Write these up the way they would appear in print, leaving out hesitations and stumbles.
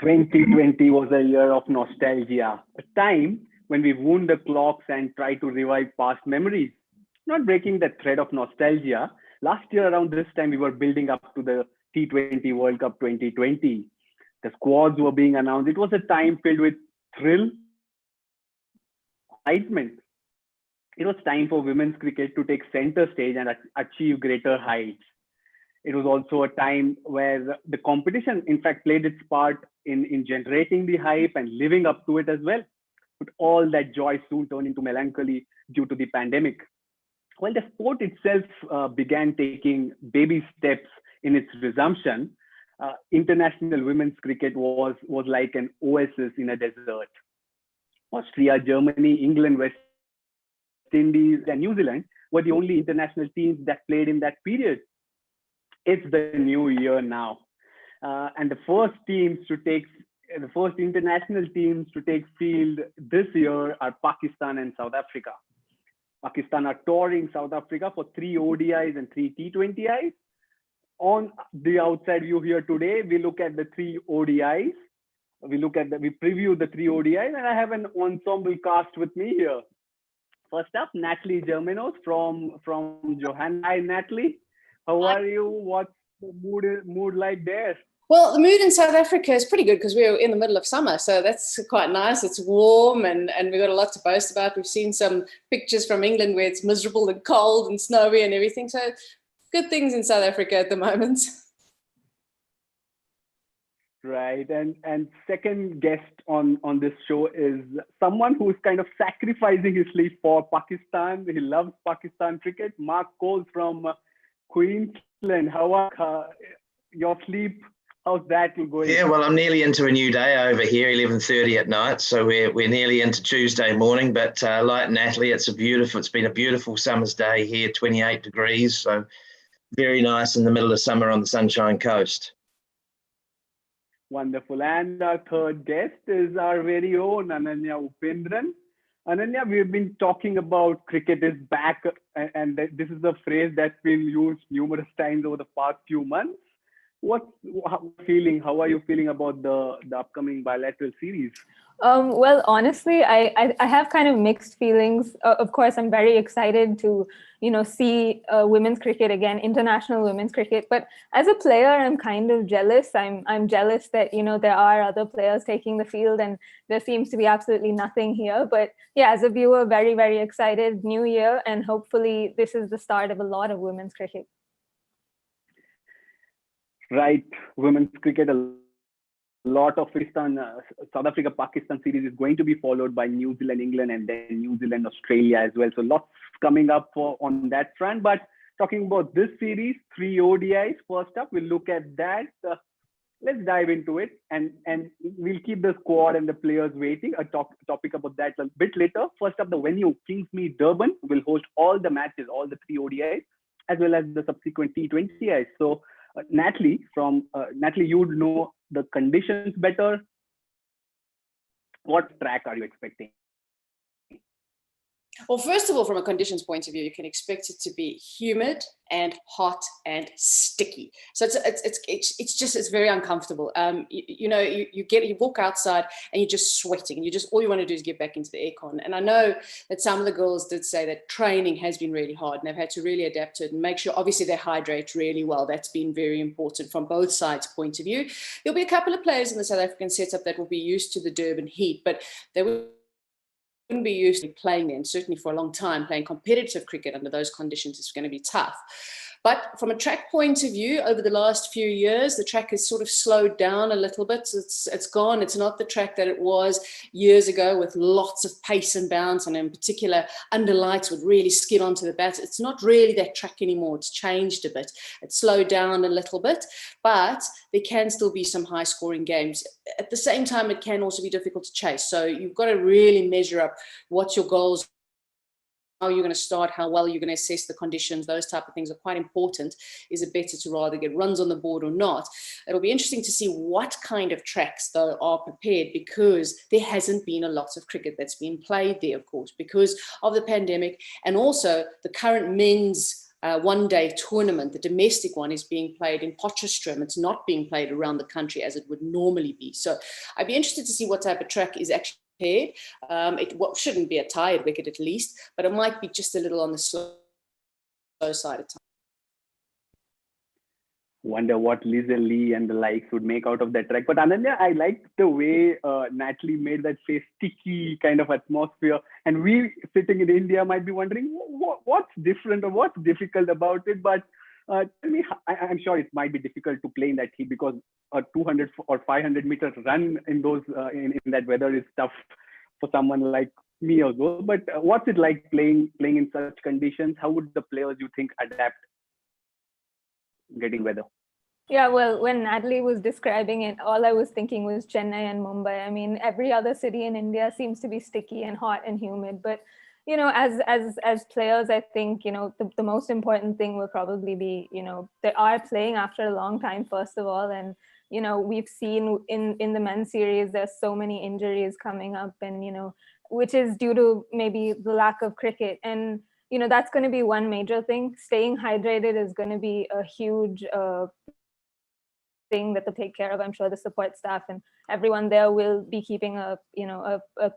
2020 was a year of nostalgia, a time when we wound the clocks and tried to revive past memories. Not breaking the thread of nostalgia, last year around this time we were building up to the T20 World Cup 2020. The squads were being announced. It was a time filled with thrill, excitement. It was time for women's cricket to take center stage and achieve greater heights. It was also a time where the competition, in fact, played its part in generating the hype and living up to it as well. But all that joy soon turned into melancholy due to the pandemic. While the sport itself began taking baby steps in its resumption, international women's cricket was like an oasis in a desert. Austria, Germany, England, West Indies, and New Zealand were the only international teams that played in that period. It's the new year now, and the first international teams to take field this year are Pakistan and South Africa. Pakistan are touring South Africa for three ODIs and three T20Is. On the outside view here today, we look at the three ODIs. We preview the three ODIs, and I have an ensemble cast with me here. First up, Natalie Germanos from Johann. Hi, Natalie. How are you? What's the mood like there? Well, the mood in South Africa is pretty good because we're in the middle of summer, so that's quite nice. It's warm and we've got a lot to boast about. We've seen some pictures from England where it's miserable and cold and snowy and everything. So good things in South Africa at the moment. Right. And second guest on this show is someone who's kind of sacrificing his sleep for Pakistan. He loves Pakistan cricket. Mark Cole from Queensland. How are your sleep? How's that going? Yeah, well, I'm nearly into a new day over here, 11:30 at night. So we're nearly into Tuesday morning. But like Natalie, it's been a beautiful summer's day here, 28 degrees. So very nice in the middle of summer on the Sunshine Coast. Wonderful. And our third guest is our very own Ananya Upendran. Ananya, we've been talking about cricket is back, and this is the phrase that's been used numerous times over the past few months. How are you feeling about the upcoming bilateral series? Well, honestly, I have kind of mixed feelings. Of course, I'm very excited to, see women's cricket again, international women's cricket. But as a player, I'm kind of jealous. I'm jealous that, there are other players taking the field and there seems to be absolutely nothing here. But yeah, as a viewer, very, very excited. New year, and hopefully this is the start of a lot of women's cricket. Right, women's cricket, a lot of South Africa Pakistan series is going to be followed by New Zealand, England, and then New Zealand, Australia as well. So lots coming up on that front. But talking about this series, three ODIs. First up, we'll look at that. Let's dive into it, and we'll keep the squad and the players waiting. A topic about that a bit later. First up, the venue, Kingsmead Durban, will host all the matches, all the three ODIs, as well as the subsequent T20Is. So Natalie, you would know the conditions better. What track are you expecting? Well, first of all, from a conditions point of view, you can expect it to be humid and hot and sticky. So it's very uncomfortable. You walk outside and you're just sweating, and all you want to do is get back into the aircon. And I know that some of the girls did say that training has been really hard, and they've had to really adapt to it and make sure, obviously, they hydrate really well. That's been very important from both sides' point of view. There'll be a couple of players in the South African setup that will be used to the Durban heat, but they wouldn't be used to playing then, certainly for a long time. Playing competitive cricket under those conditions is going to be tough. But from a track point of view, over the last few years, the track has sort of slowed down a little bit. It's gone. It's not the track that it was years ago with lots of pace and bounce, and in particular, under lights would really skid onto the bat. It's not really that track anymore. It's changed a bit. It's slowed down a little bit, but there can still be some high-scoring games. At the same time, it can also be difficult to chase. So you've got to really measure up what your goals, how you're going to start, how well you're going to assess the conditions. Those type of things are quite important. Is it better to rather get runs on the board or not? It'll be interesting to see what kind of tracks though are prepared, because there hasn't been a lot of cricket that's been played there, of course, because of the pandemic, and also the current men's one-day tournament, the domestic one, is being played in Potchefstroom. It's not being played around the country as it would normally be. So I'd be interested to see what type of track is actually paired. It shouldn't be a tired wicket at least, but it might be just a little on the slow side of time. Wonder what Liz and Lee and the likes would make out of that track. But Ananya, I liked the way Natalie made that say sticky kind of atmosphere. And we sitting in India might be wondering what's different or what's difficult about it. But tell me, I'm sure it might be difficult to play in that heat because a 200 or 500 meter run in those in that weather is tough for someone like me also. But what's it like playing in such conditions? How would the players, you think, adapt getting weather? Yeah, well, when Natalie was describing it, all I was thinking was Chennai and Mumbai. I mean, every other city in India seems to be sticky and hot and humid. But, you know, as players, I think, you know, the most important thing will probably be, you know, they are playing after a long time, first of all. And, you know, we've seen in the men's series, there's so many injuries coming up and, you know, which is due to maybe the lack of cricket. And, you know, that's going to be one major thing. Staying hydrated is going to be a huge thing that they'll take care of. I'm sure the support staff and everyone there will be keeping a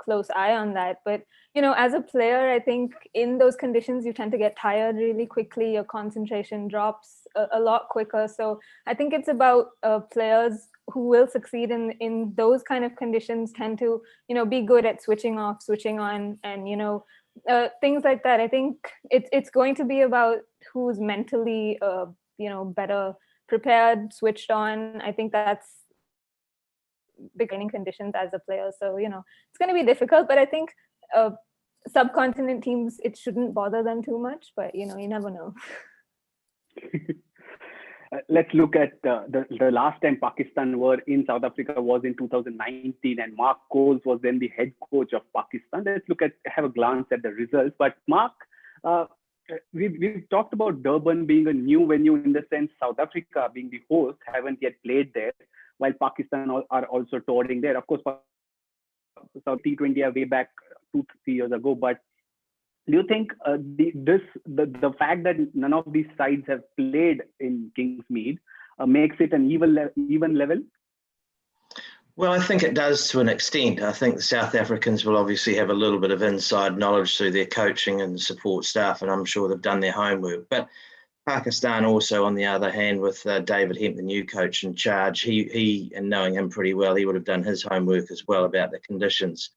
close eye on that. But, you know, as a player, I think in those conditions, you tend to get tired really quickly. Your concentration drops a lot quicker. So I think it's about players who will succeed in those kind of conditions tend to, you know, be good at switching off, switching on, and, you know, things like that. I think it's going to be about who's mentally, you know, better prepared, switched on. I think that's big training conditions as a player. So, you know, it's going to be difficult, but I think subcontinent teams, it shouldn't bother them too much, but, you know, you never know. Let's look at the last time Pakistan were in South Africa was in 2019, and Mark Coles was then the head coach of Pakistan. Let's have a glance at the results. But Mark, we've talked about Durban being a new venue in the sense South Africa being the host, haven't yet played there, while Pakistan are also touring there. Of course, South T20 are way back 2-3 years ago. But do you think the fact that none of these sides have played in Kingsmead makes it an even level? Well, I think it does to an extent. I think the South Africans will obviously have a little bit of inside knowledge through their coaching and support staff, and I'm sure they've done their homework. But Pakistan also, on the other hand, with David Hemp, the new coach in charge, he and knowing him pretty well, he would have done his homework as well about the conditions.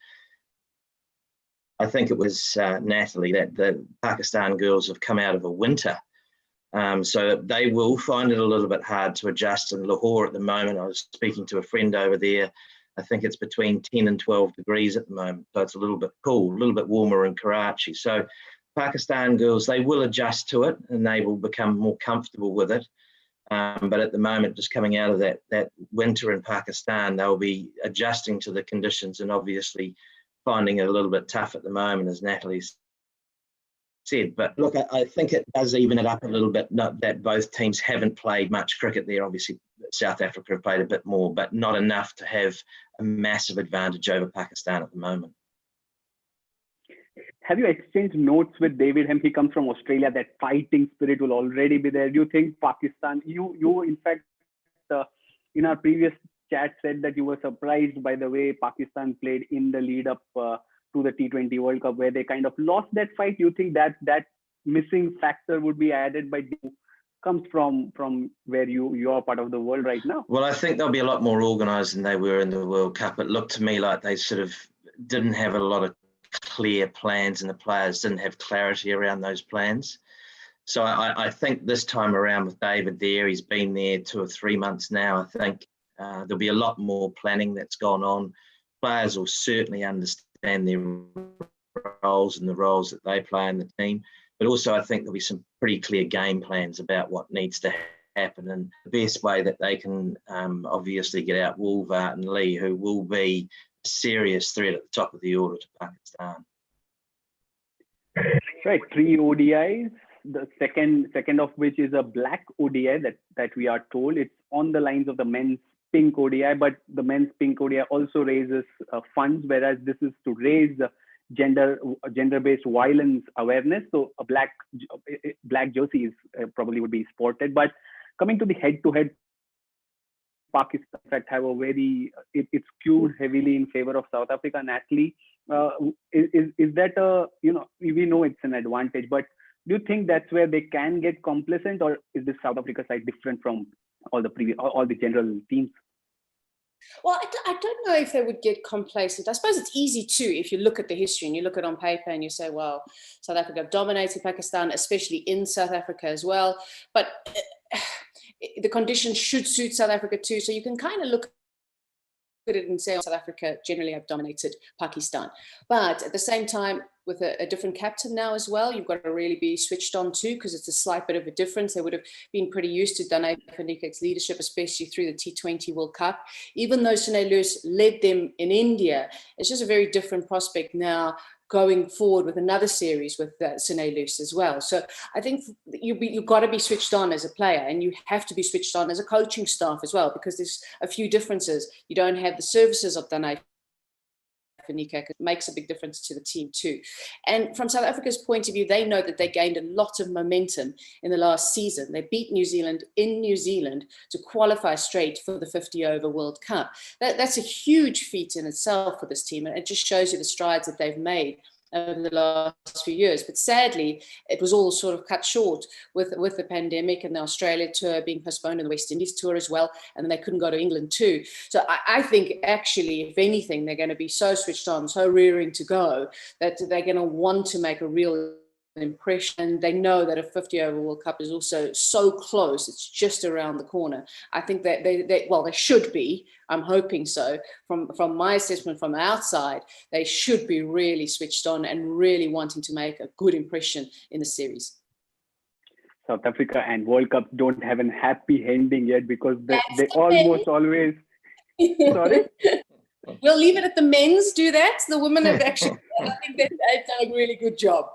I think it was Natalie that the Pakistan girls have come out of a winter. So they will find it a little bit hard to adjust in Lahore at the moment. I was speaking to a friend over there. I think it's between 10 and 12 degrees at the moment. So it's a little bit cool, a little bit warmer in Karachi. So Pakistan girls, they will adjust to it and they will become more comfortable with it. But at the moment, just coming out of that winter in Pakistan, they'll be adjusting to the conditions and obviously finding it a little bit tough at the moment, as Natalie said. But look, I think it does even it up a little bit, not that both teams haven't played much cricket there. Obviously, South Africa have played a bit more, but not enough to have a massive advantage over Pakistan at the moment. Have you exchanged notes with David Hemp? He comes from Australia. That fighting spirit will already be there. Do you think Pakistan, you in fact, in our previous chat said that you were surprised by the way Pakistan played in the lead up to the T20 World Cup, where they kind of lost that fight. You think that missing factor would be added by comes from where you are part of the world right now? Well, I think they'll be a lot more organised than they were in the World Cup. It looked to me like they sort of didn't have a lot of clear plans and the players didn't have clarity around those plans. So I think this time around with David there, he's been there 2 or 3 months now. I think there'll be a lot more planning that's gone on. Players will certainly understand their roles and the roles that they play in the team. But also I think there'll be some pretty clear game plans about what needs to happen and the best way that they can obviously get out Woolvart and Lee, who will be a serious threat at the top of the order to Pakistan. Right, 3 ODIs, the second of which is a black ODI that we are told. It's on the lines of the men's pink ODI, but the men's pink ODI also raises funds, whereas this is to raise gender-based violence awareness. So a black jersey is probably would be sported. But coming to the head-to-head, Pakistan in fact have a very it's skewed heavily in favor of South Africa. Natalie, is that we know it's an advantage, but do you think that's where they can get complacent, or is this South Africa side different from all the general teams? Well, I don't know if they would get complacent. I suppose it's easy too if you look at the history and you look at it on paper and you say, well, South Africa dominated Pakistan, especially in South Africa as well. But the conditions should suit South Africa too. So you can kind of look at it and say, South Africa generally have dominated Pakistan. But at the same time, with a different captain now as well, you've got to really be switched on too, because it's a slight bit of a difference. They would have been pretty used to Dane van Niekerk's leadership, especially through the T20 World Cup. Even though Sine Loos led them in India, it's just a very different prospect now going forward with another series with Sine Loos as well. So I think you've got to be switched on as a player, and you have to be switched on as a coaching staff as well, because there's a few differences. You don't have the services of Dane van Niekerk. It makes a big difference to the team too. And from South Africa's point of view, they know that they gained a lot of momentum in the last season. They beat New Zealand in New Zealand to qualify straight for the 50-over World Cup. That's a huge feat in itself for this team, and it just shows you the strides that they've made over the last few years. But sadly, it was all sort of cut short with the pandemic and the Australia tour being postponed and the West Indies tour as well. And then they couldn't go to England too. So I think actually, if anything, they're going to be so switched on, so rearing to go, that they're going to want to make a real impression. They know that a 50-over World Cup is also so close. It's just around the corner. I think that they should be. I'm hoping so. From my assessment from outside, they should be really switched on and really wanting to make a good impression in the series. South Africa and World Cup don't have a happy ending yet, because they almost always... Sorry? We'll leave it at the men's do that. The women have actually, I think they've done a really good job.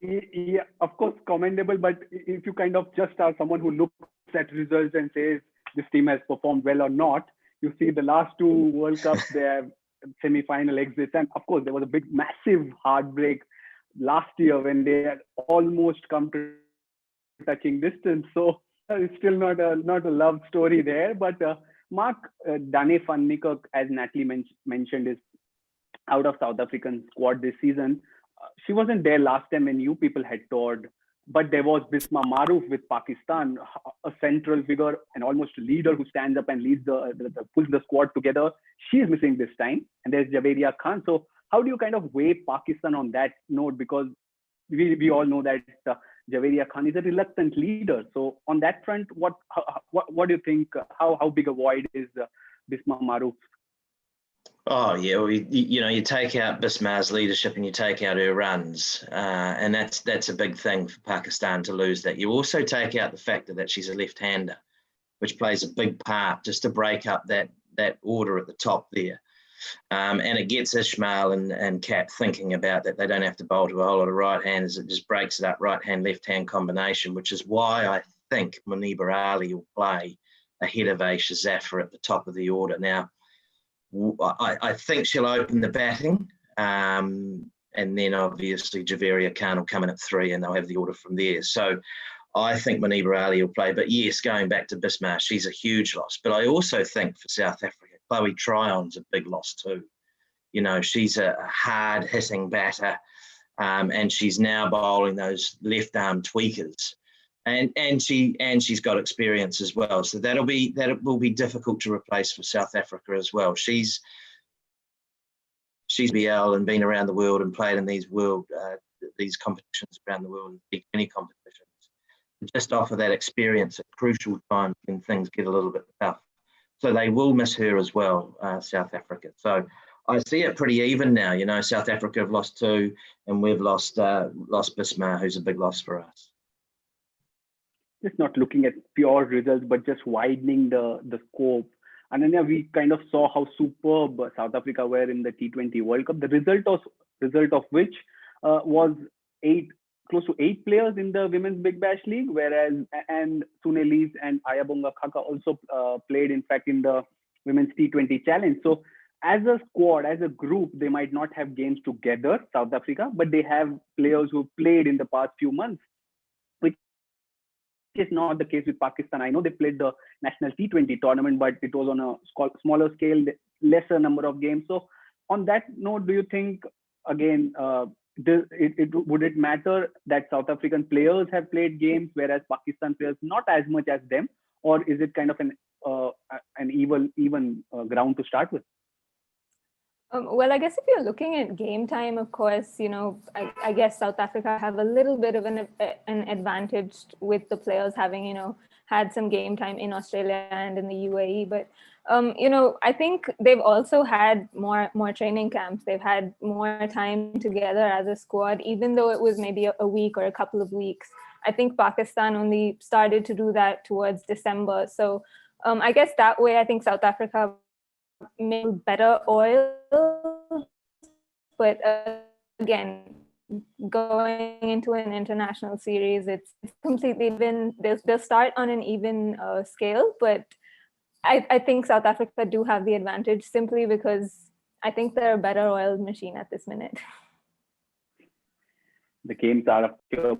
Yeah, of course, commendable. But if you kind of just are someone who looks at results and says this team has performed well or not, you see the last two World Cups, they have semi-final exits. And of course, there was a big, massive heartbreak last year when they had almost come to touching distance. So it's still not a love story there. But Mark, Dane van Niekerk, as Natalie mentioned, is out of South African squad this season. She wasn't there last time when you people had toured, but there was Bisma Maroof with Pakistan, a central figure and almost a leader who stands up and leads pulls the squad together. She is missing this time, and there's Javeria Khan. So how do you kind of weigh Pakistan on that note? Because we all know that Javeria Khan is a reluctant leader. So on that front, what do you think? How big a void is Bisma Maroof? Oh yeah, well, you take out Bismar's leadership and you take out her runs, and that's a big thing for Pakistan to lose that. You also take out the factor that she's a left-hander, which plays a big part just to break up that order at the top there, and it gets Ismail and Cap thinking about that they don't have to bowl to a whole lot of right-handers. It just breaks it up, right-hand, left-hand combination, which is why I think Muniba Ali will play ahead of Aisha Zafar at the top of the order. Now, I think she'll open the batting, and then obviously Javeria Khan will come in at 3 and they'll have the order from there. So I think Muniba Ali will play. But yes, going back to Bismar, she's a huge loss. But I also think for South Africa, Chloe Tryon's a big loss too. She's a hard-hitting batter, and she's now bowling those left-arm tweakers. And she's got experience as well, so that will be difficult to replace for South Africa as well. She's BL and been around the world and played in these competitions around the world, T20 competitions. Just offer that experience at crucial times when things get a little bit tough. So they will miss her as well, South Africa. So I see it pretty even now. South Africa have lost 2, and we've lost Bismar, who's a big loss for us. Just not looking at pure results, but just widening the scope. Ananya, we kind of saw how superb South Africa were in the T20 World Cup. The result of which was close to 8 players in the Women's Big Bash League, and Sune Lees and Ayabonga Khaka also played, in fact, in the Women's T20 Challenge. So as a squad, as a group, they might not have games together, South Africa, but they have players who played in the past few months, which is not the case with Pakistan. I know they played the national T20 tournament, but it was on a smaller scale, lesser number of games. So on that note, do you think, again, would it matter that South African players have played games, whereas Pakistan players not as much as them, or is it kind of an even ground to start with? Well, I guess if you're looking at game time, of course, I guess South Africa have a little bit of an advantage with the players having, had some game time in Australia and in the UAE. But, I think they've also had more training camps. They've had more time together as a squad, even though it was maybe a week or a couple of weeks. I think Pakistan only started to do that towards December. So I guess that way, I think South Africa may better oil, but again, going into an international series, it's completely been, they'll start on an even scale, but I think South Africa do have the advantage simply because I think they're a better oiled machine at this minute. The games are of your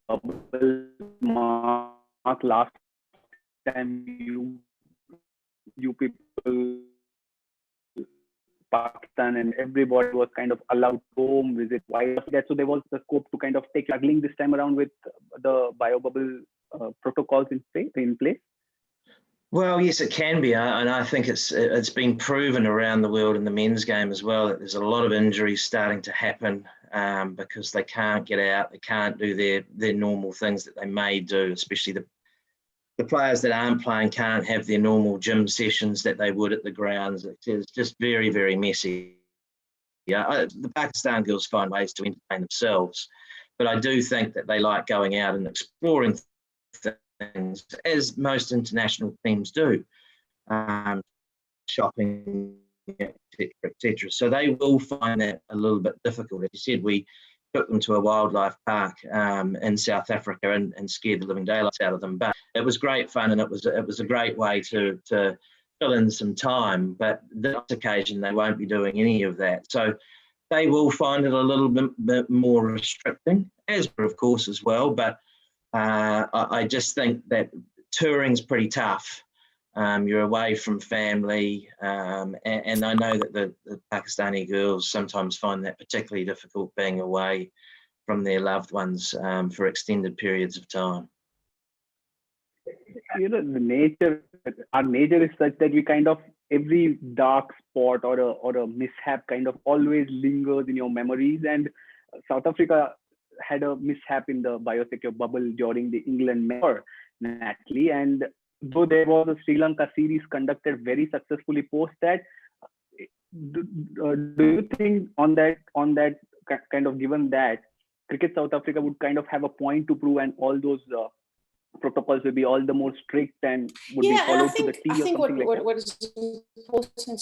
bubble, Mark. Last time you people, Pakistan and everybody was kind of allowed home visit. Why was that? So there was the scope to kind of take juggling this time around with the biobubble protocols in place. Well, yes, it can be, and I think it's been proven around the world in the men's game as well that there's a lot of injuries starting to happen because they can't get out, they can't do their normal things that they may do, especially the players that aren't playing can't have their normal gym sessions that they would at the grounds. It's just very, very messy. Yeah, the Pakistan girls find ways to entertain themselves, but I do think that they like going out and exploring things, as most international teams do, shopping, etc. So they will find that a little bit difficult. As you said, we took them to a wildlife park in South Africa and scared the living daylights out of them. But it was great fun, and it was a great way to fill in some time. But this occasion, they won't be doing any of that. So they will find it a little bit more restricting, as of course as well. But I just think that touring's pretty tough. You're away from family, and I know that the Pakistani girls sometimes find that particularly difficult, being away from their loved ones for extended periods of time. Our nature is such that we kind of, every dark spot or a mishap kind of always lingers in your memories. And South Africa had a mishap in the biosecure bubble during the England match, Natalie, and though there was a Sri Lanka series conducted very successfully post that, do you think on that kind of, given that Cricket South Africa would kind of have a point to prove, and all those protocols will be all the more strict and would be followed to the T? I think what is important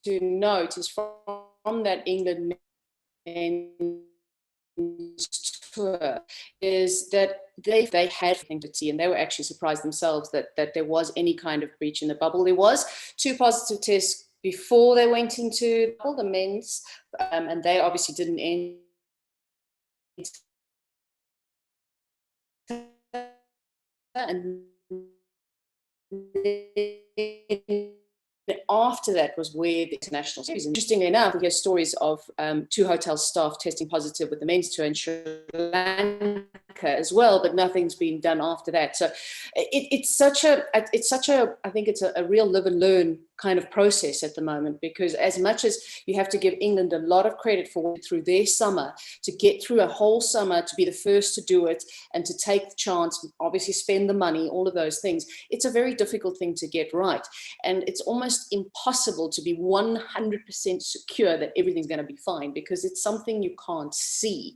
to note is from that England men's tour is that they had integrity, and they were actually surprised themselves that there was any kind of breach in the bubble. There was 2 positive tests before they went into the men's, and they obviously didn't end. And after that was where the international series. Interestingly enough, we hear stories of 2 hotel staff testing positive with the men's tour in Sri Lanka as well, but nothing's been done after that. So it's such a I think it's a real live and learn kind of process at the moment, because as much as you have to give England a lot of credit for through their summer, to get through a whole summer, to be the first to do it and to take the chance, obviously spend the money, all of those things, it's a very difficult thing to get right. And it's almost impossible to be 100% secure that everything's going to be fine, because it's something you can't see.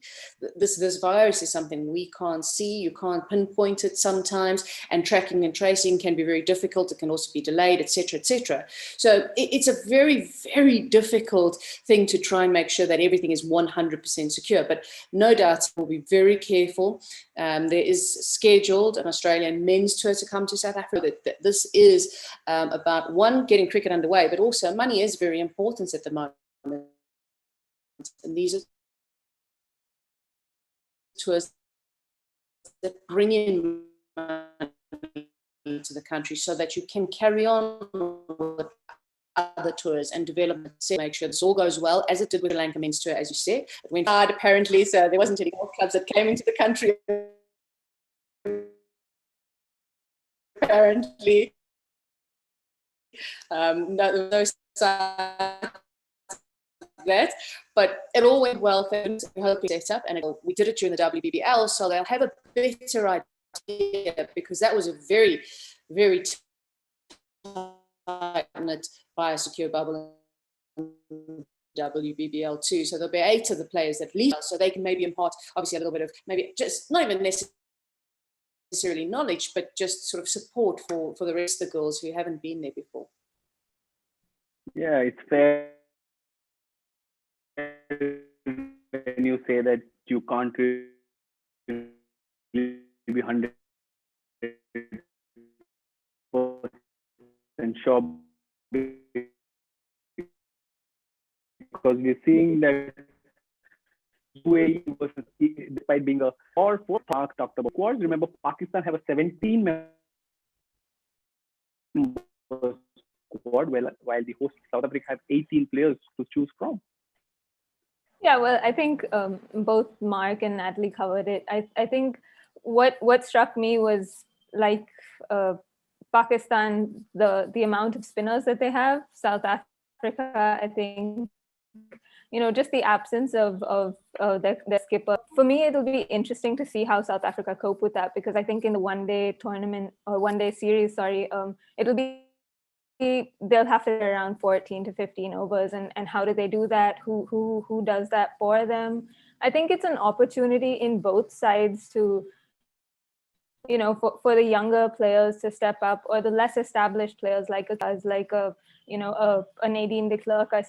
This virus is something we we can't see. You can't pinpoint it sometimes, and tracking and tracing can be very difficult. It can also be delayed, etc., etc. So it's a very, very difficult thing to try and make sure that everything is 100% secure. But no doubt we'll be very careful. There is scheduled an Australian men's tour to come to South Africa. That this is about, one, getting cricket underway, but also money is very important at the moment. And these are tours that bring in money to the country so that you can carry on with other tours and develop, make sure this all goes well, as it did with the Lanka men's tour, as you said. It went hard, apparently, so there wasn't any more clubs that came into the country. Apparently, no signs of that, but it all went well. We hope we set up, and we did it during the WBBL, so they'll have a better idea, because that was a very, very tight-knit biosecure bubble in WBBL too. So there'll be 8 of the players that leave, so they can maybe impart, obviously, a little bit of, maybe just not even necessarily knowledge, but just sort of support for the rest of the girls who haven't been there before. Yeah, it's fair when you say that you can't really be 100% sure, because we're seeing that UAE versus, despite being a 4-4 talked about squad, remember Pakistan have a 17-member squad, while the host South Africa have 18 players to choose from. Yeah, well, I think both Mark and Natalie covered it. I think what struck me was, like Pakistan, the amount of spinners that they have. South Africa, I think, just the absence of their skipper. For me, it'll be interesting to see how South Africa cope with that, because I think in the one-day tournament, or one-day series, it'll be, they'll have to around 14 to 15 overs, and how do they do that? Who does that for them? I think it's an opportunity in both sides to, for the younger players to step up, or the less established players like a Nadine de Klerk, I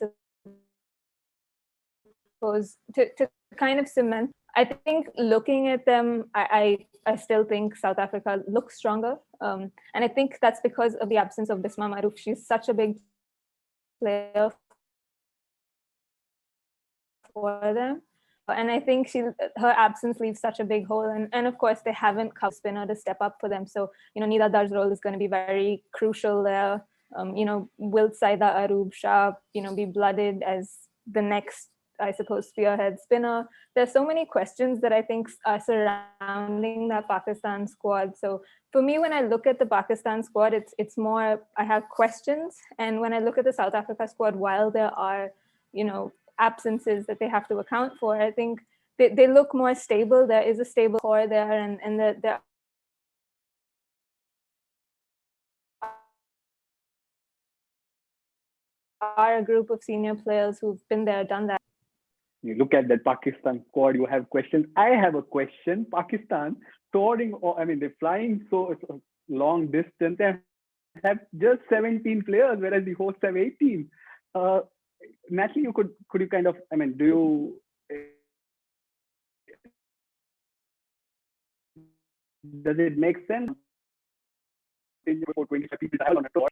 suppose, to kind of cement. I think looking at them, I still think South Africa looks stronger. And I think that's because of the absence of Bisma Maroof. She's such a big player for them. And I think her absence leaves such a big hole. And of course, they haven't come spinner to step up for them. So, Nida Dar's role is going to be very crucial there. Will Saida Aroob Shah, be blooded as the next, I suppose, spearhead spinner? There's so many questions that I think are surrounding that Pakistan squad. So for me, when I look at the Pakistan squad, it's more, I have questions. And when I look at the South Africa squad, while there are, absences that they have to account for, I think they look more stable. There is a stable core there, and there are a group of senior players who've been there, done that. You look at that Pakistan squad, you have questions. I have a question. Pakistan touring, they're flying so long distance and have just 17 players, whereas the hosts have 18. Natalie, could you kind of, do you, does it make sense? 25 people on a tour.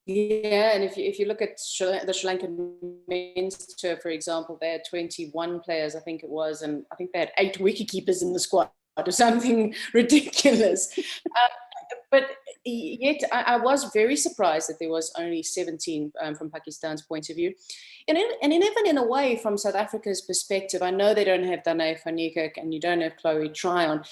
Yeah, and if you look at the Sri Lankan men's tour, for example, they had 21 players, I think it was, and I think they had 8 wicketkeepers in the squad or something ridiculous. But yet I was very surprised that there was only 17 from Pakistan's point of view. And even in a way, from South Africa's perspective, I know they don't have Danae van Niekerk and you don't have Chloe Tryon,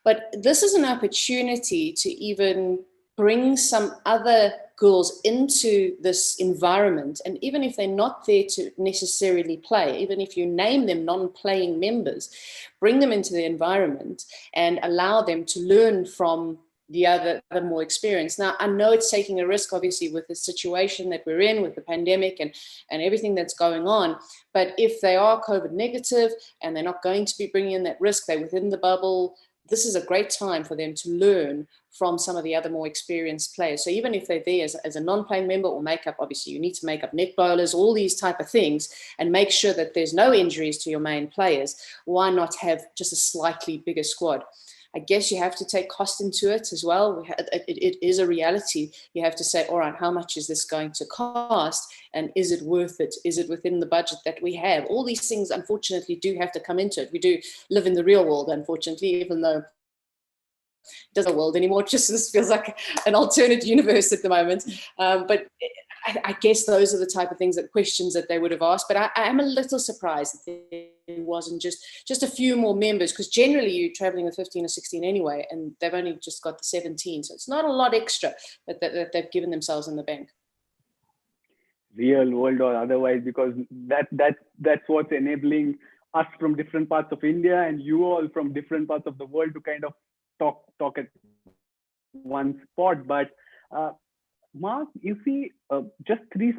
but this is an opportunity to even bring some other girls into this environment. And even if they're not there to necessarily play, even if you name them non-playing members, bring them into the environment and allow them to learn from the other more experienced. Now, I know it's taking a risk, obviously, with the situation that we're in, with the pandemic and everything that's going on. But if they are COVID negative and they're not going to be bringing in that risk, they're within the bubble, this is a great time for them to learn from some of the other more experienced players. So even if they're there as a non-playing member or makeup, obviously you need to make up net bowlers, all these type of things, and make sure that there's no injuries to your main players. Why not have just a slightly bigger squad? I guess you have to take cost into it as well. It is a reality. You have to say, all right, how much is this going to cost? And is it worth it? Is it within the budget that we have? All these things, unfortunately, do have to come into it. We do live in the real world, unfortunately, even though it doesn't world anymore. It just feels like an alternate universe at the moment. But I guess those are the type of things, that questions that they would have asked. But I am a little surprised that there wasn't just a few more members, because generally you're traveling with 15 or 16 anyway, and they've only just got the 17. So it's not a lot extra that they've given themselves in the bank. Real world or otherwise, because that's what's enabling us from different parts of India and you all from different parts of the world to kind of talk at one spot. But Mark, you see just 3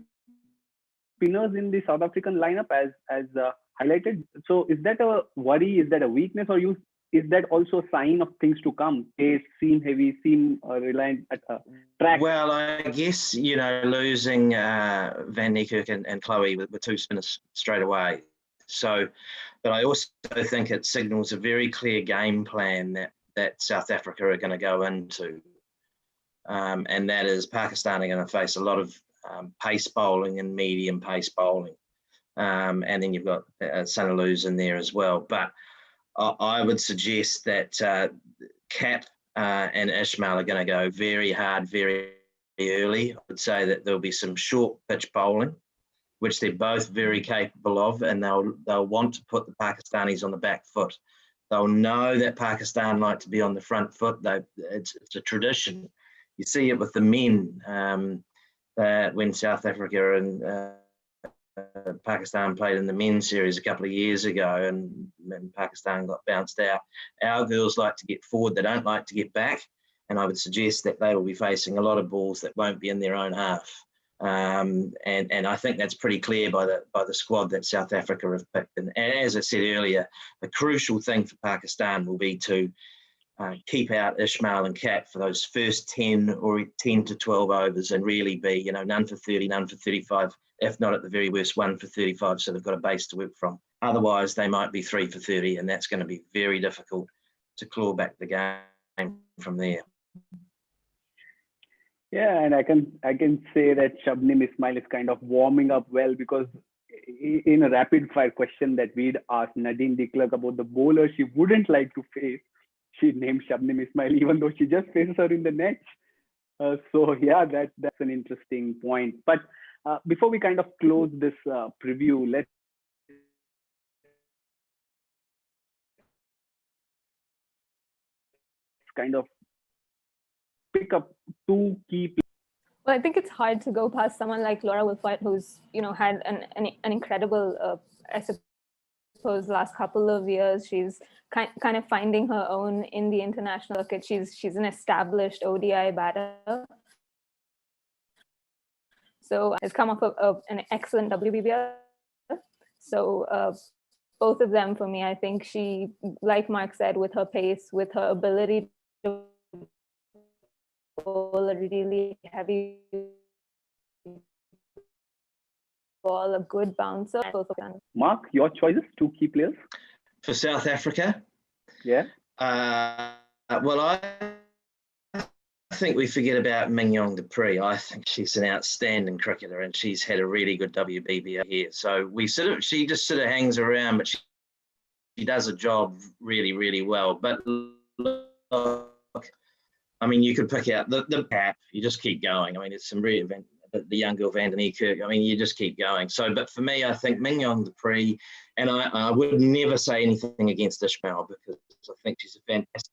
spinners in the South African lineup as highlighted. So is that a worry? Is that a weakness, or is that also a sign of things to come? Pace, seam heavy, seam reliant at track. Well, I guess, losing Van Niekerk and Chloe were 2 spinners straight away. So, but I also think it signals a very clear game plan that South Africa are going to go into. And that is Pakistan are going to face a lot of pace bowling and medium pace bowling. And then you've got Suniluz in there as well. But I would suggest that Cap and Ishmael are going to go very hard, very early. I would say that there'll be some short pitch bowling, which they're both very capable of, and they'll want to put the Pakistanis on the back foot. They'll know that Pakistan like to be on the front foot. It's a tradition. You see it with the men when South Africa and Pakistan played in the men's series a couple of years ago, and Pakistan got bounced out. Our girls like to get forward. They don't like to get back. And I would suggest that they will be facing a lot of balls that won't be in their own half. And I think that's pretty clear by the squad that South Africa have picked. And as I said earlier, the crucial thing for Pakistan will be to keep out Ishmael and Kat for those first 10 or 10 to 12 overs and really be, none for 30, none for 35, if not at the very worst, 1 for 35. So they've got a base to work from. Otherwise, they might be 3 for 30, and that's going to be very difficult to claw back the game from there. Yeah, and I can say that Shabnim Ismail is kind of warming up well, because in a rapid fire question that we'd asked Nadine de Klerk about the bowler she wouldn't like to face, she named Shabnim Ismail, even though she just faces her in the nets. So yeah, that's an interesting point. But before we kind of close this preview, let's kind of pick up 2 key players. Well, I think it's hard to go past someone like Laura Wilford, who's had an incredible, I suppose, last couple of years. She's kind of finding her own in the international circuit. She's an established ODI batter, so has come off of an excellent WBBL. So both of them, for me, I think she, like Mark said, with her pace, with her ability to bowl a really heavy ball, a good bouncer. Mark, your choices, 2 key players for South Africa. Yeah. Well, I think we forget about Mignon du Preez. I think she's an outstanding cricketer, and she's had a really good WBBL here. So she just sort of hangs around, but she does a job really, really well. But look, I mean, you could pick out the Pat. You just keep going. I mean, it's some really the young girl Van Niekerk. I mean, you just keep going. So, but for me, I think Mignon du Preez, and I would never say anything against Ishmael, because I think she's a fantastic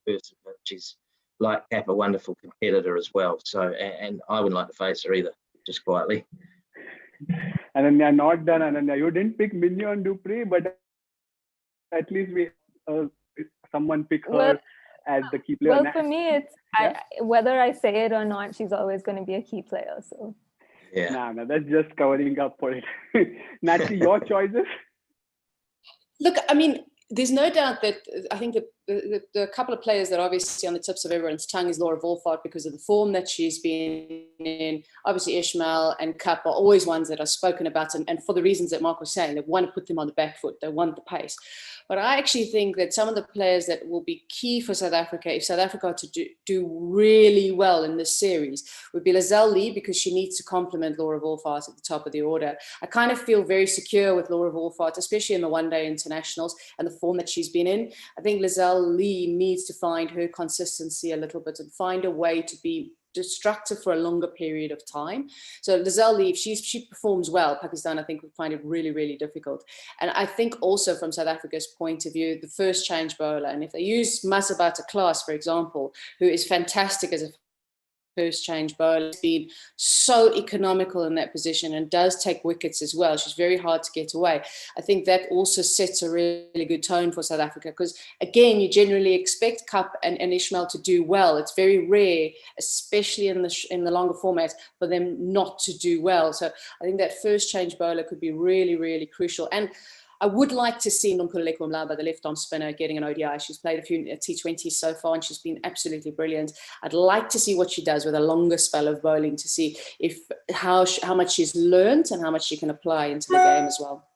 person, but she's, like Cap, a wonderful competitor as well. So, and I wouldn't like to face her either, just quietly. Ananya, not done. Ananya, you didn't pick Mignon du Preez, but at least someone pick her as the key player. Well, for me, it's whether I say it or not, she's always going to be a key player. So yeah, no, that's just covering up for it. Natalie, your choices? Look, I mean, there's no doubt that I think that the couple of players that are obviously on the tips of everyone's tongue is Laura Wolfart because of the form that she's been in. Obviously, Ishmael and Cup are always ones that are spoken about, and for the reasons that Mark was saying, they want to put them on the back foot. They want the pace. But I actually think that some of the players that will be key for South Africa, if South Africa are to do really well in this series, would be Lizelle Lee, because she needs to complement Laura Wolfart at the top of the order. I kind of feel very secure with Laura Wolfart, especially in the one-day internationals and the form that she's been in. I think Lizelle Lee needs to find her consistency a little bit and find a way to be destructive for a longer period of time. So Lizelle Lee, if she performs well, Pakistan, I think, would find it really, really difficult. And I think also from South Africa's point of view, the first change bowler, and if they use Masabata Klaas, for example, who is fantastic as a first change bowler, has been so economical in that position and does take wickets as well. She's very hard to get away. I think that also sets a really good tone for South Africa, because again, you generally expect Cup and Ishmael to do well. It's very rare, especially in the longer format, for them not to do well. So I think that first change bowler could be really, really crucial. And I would like to see Nonkululeko Mlaba, the left-arm spinner, getting an ODI. She's played a few T20s so far, and she's been absolutely brilliant. I'd like to see what she does with a longer spell of bowling, to see how much she's learned and how much she can apply into the game as well.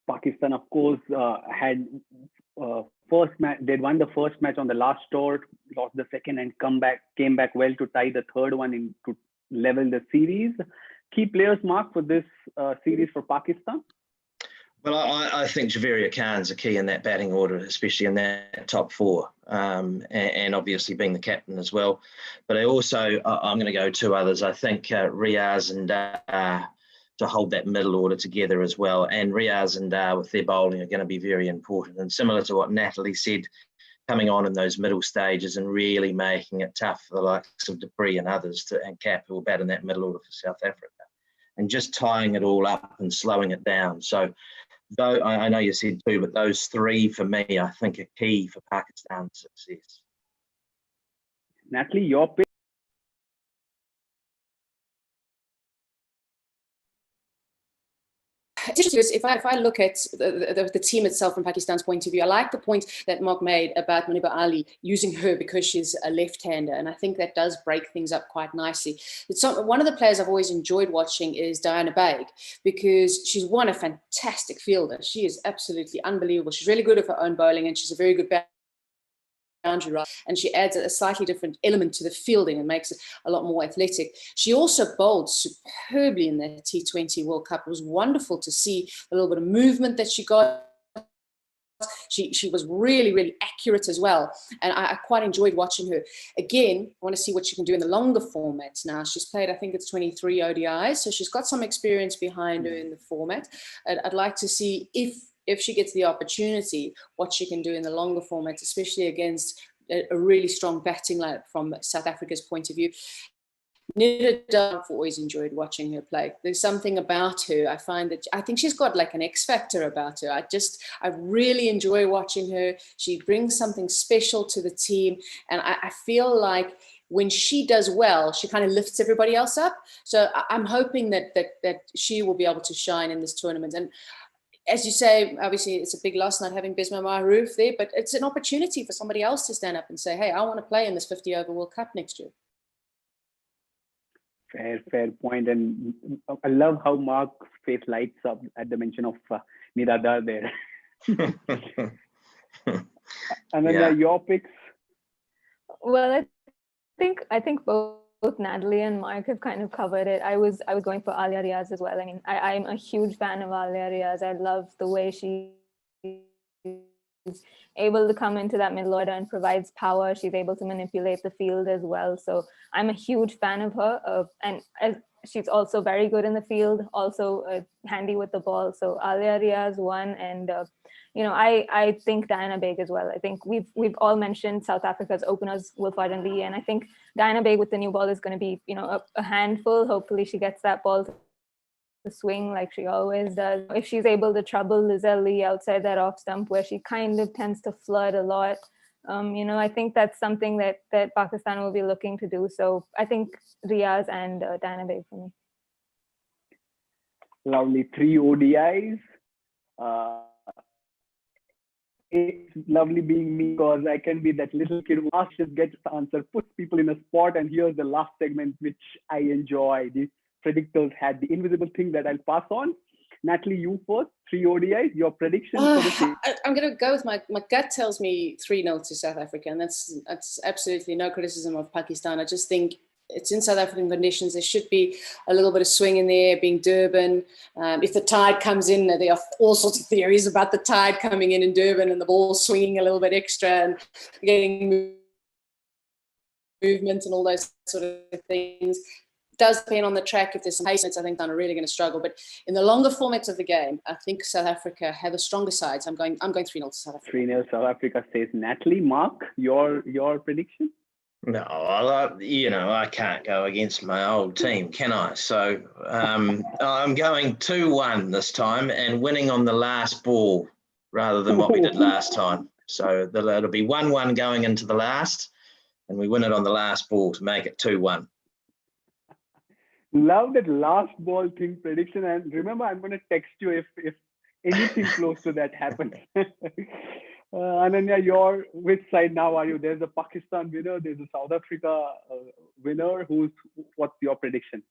Pakistan, of course, had first match. They won the first match on the last tour, lost the second, and came back well to tie the third one to level the series. Key players, Mark, for this series for Pakistan? Well, I think Javeria Khan's a key in that batting order, especially in that top four, and obviously being the captain as well. But I'm going to go two others. I think Riaz and to hold that middle order together as well. And Riaz and with their bowling are going to be very important. And similar to what Natalie said, coming on in those middle stages and really making it tough for the likes of Dupree and others and Cap, who will bat in that middle order for South Africa, and just tying it all up and slowing it down. So though I know you said two, but those three for me, I think, are key for Pakistan's success. Natalie, your pick? If I look at the team itself from Pakistan's point of view, I like the point that Mark made about Muniba Ali, using her because she's a left-hander, and I think that does break things up quite nicely. One of the players I've always enjoyed watching is Diana Baig, because she's a fantastic fielder. She is absolutely unbelievable. She's really good at her own bowling, and she's a very good boundary run, and she adds a slightly different element to the fielding and makes it a lot more athletic. She also bowled superbly in the T20 World Cup. It was wonderful to see a little bit of movement that she got. She was really, really accurate as well, and I quite enjoyed watching her. Again, I want to see what she can do in the longer formats now. She's played, I think it's 23 ODIs, so she's got some experience behind her in the format. I'd like to see if she gets the opportunity, what she can do in the longer formats, especially against a really strong batting lineup from South Africa's point of view. Nida I've always enjoyed watching her play. There's something about her. I think she's got like an X factor about her. I really enjoy watching her. She brings something special to the team. And I feel like when she does well, she kind of lifts everybody else up. So I'm hoping that she will be able to shine in this tournament. And as you say, obviously it's a big loss not having Bisma Mahrouf there, but it's an opportunity for somebody else to stand up and say, hey, I want to play in this 50-over World Cup next year. Fair point. And I love how Mark's face lights up at the mention of Nirada there. And then your picks? Well, I think both Natalie and Mark have kind of covered it. I was going for Alia Riaz as well. I mean, I'm a huge fan of Alia Riaz. I love the way she's able to come into that middle order and provides power. She's able to manipulate the field as well. So I'm a huge fan of her. And she's also very good in the field, also handy with the ball. So Alia Riaz one, and I think Diana Baig as well. I think we've all mentioned South Africa's openers, Wolfart and Lee, and I think Diana Baig with the new ball is going to be a handful. Hopefully she gets that ball to swing like she always does. If she's able to trouble Lizelle Lee outside that off stump where she kind of tends to flood a lot, I think that's something that Pakistan will be looking to do. So I think Riaz and Diana Baig for me. Lovely. 3 ODIs. it's lovely being me because I can be that little kid who asks, just gets the answer, puts people in a spot. And here's the last segment, which I enjoy. The predictors had the invisible thing that I'll pass on. Natalie, you first, 3 ODIs, your predictions for the series. I'm going to go with my gut tells me 3-0 to South Africa, and that's absolutely no criticism of Pakistan. I just think it's in South African conditions. There should be a little bit of swing in there, being Durban. If the tide comes in, there are all sorts of theories about the tide coming in Durban and the ball swinging a little bit extra and getting movement and all those sort of things. It does depend on the track. If there's some pace, I think they're really going to struggle. But in the longer formats of the game, I think South Africa have a stronger side. So I'm going 3-0 to South Africa. 3-0 South Africa, says Natalie. Mark, your prediction? No, I can't go against my old team, can I? So I'm going 2-1 this time and winning on the last ball rather than what we did last time. So it'll be 1-1 going into the last, and we win it on the last ball to make it 2-1. Love that last ball thing prediction. And remember, I'm going to text you if anything close to that happens. Ananya, which side now are you? There's a Pakistan winner, there's a South Africa winner. What's your prediction?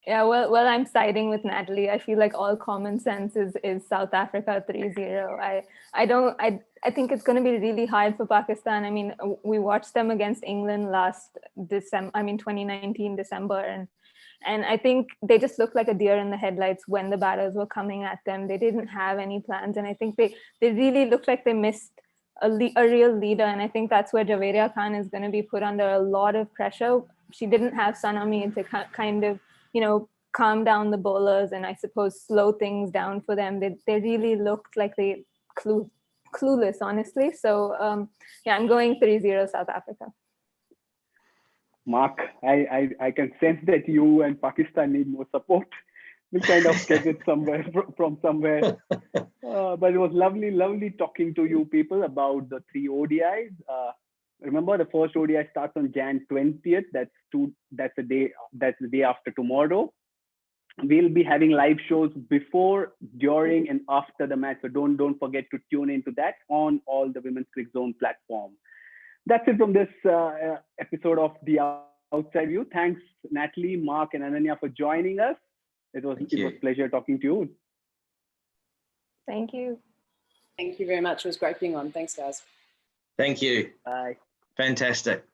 Yeah, well, I'm siding with Natalie. I feel like all common sense is South Africa 3-0. I think it's going to be really hard for Pakistan. I mean, we watched them against England last December. 2019 December, and I think they just looked like a deer in the headlights when the batters were coming at them. They didn't have any plans. And I think they really looked like they missed a real leader. And I think that's where Javeria Khan is going to be put under a lot of pressure. She didn't have Sanami to kind of, calm down the bowlers and I suppose slow things down for them. They really looked like they clueless, honestly. So, I'm going 3-0 South Africa. Mark, I can sense that you and Pakistan need more support. We'll kind of get it from somewhere. But it was lovely talking to you people about the 3 ODIs. Remember, the first ODI starts on Jan 20th. That's the day after tomorrow. We'll be having live shows before, during, and after the match. So don't forget to tune into that on all the Women's Cricket Zone platform. That's it from this episode of The Outside View. Thanks, Natalie, Mark, and Ananya for joining us. It was a pleasure talking to you. Thank you. Thank you very much. It was great being on. Thanks, guys. Thank you. Bye. Fantastic.